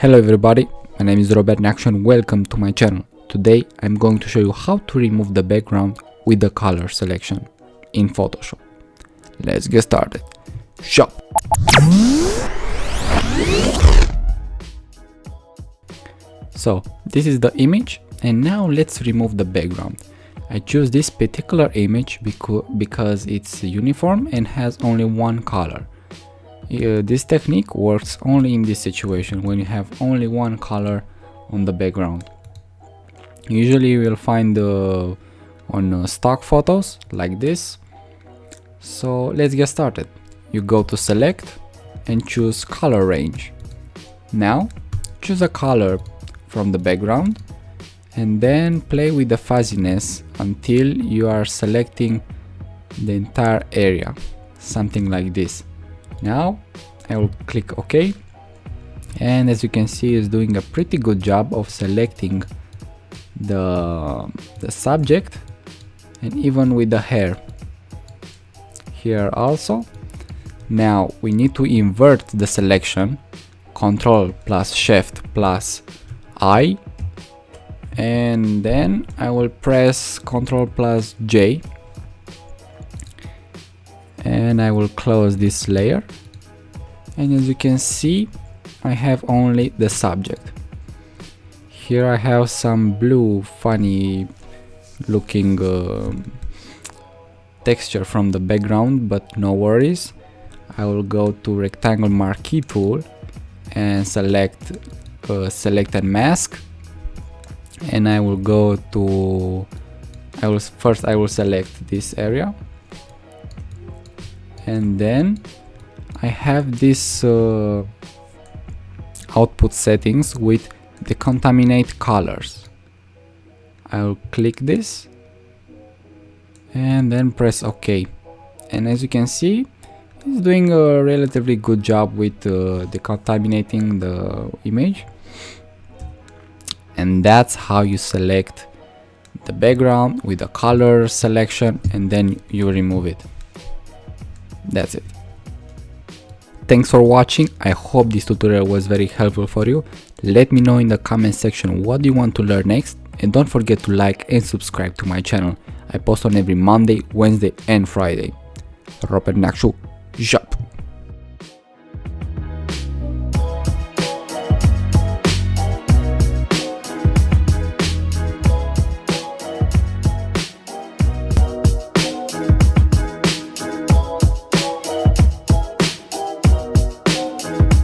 Hello everybody, my name is Robert Neacsu and welcome to my channel. Today I'm going to show you how to remove the background with the color selection in Photoshop. Let's get started. Shop! So this is the image and now let's remove the background. I choose this particular image because it's uniform and has only one color. This technique works only in this situation when you have only one color on the background. Usually you will find on stock photos like this. So let's get started. You go to select and choose color range. Now choose a color from the background and then play with the fuzziness until you are selecting the entire area, something like this. Now I will click OK, and as you can see it's doing a pretty good job of selecting the subject and even with the hair here also. Now we need to invert the selection, CTRL plus SHIFT plus I, and then I will press CTRL plus J and I will close this layer, and as you can see I have only the subject. Here I have some blue funny looking texture from the background, but no worries. I will go to rectangle marquee tool and select and mask, and I will go to I will select this area, and then I have this output settings with the contaminate colors. I'll click this and then press OK, and as you can see it's doing a relatively good job with decontaminating the image. And that's how you select the background with the color selection and then you remove it. That's it. Thanks for watching. I hope this tutorial was very helpful for you. Let me know in the comment section what you want to learn next, and don't forget to like and subscribe to my channel. I post on every Monday, Wednesday and Friday. Robert Neacsu, Shop!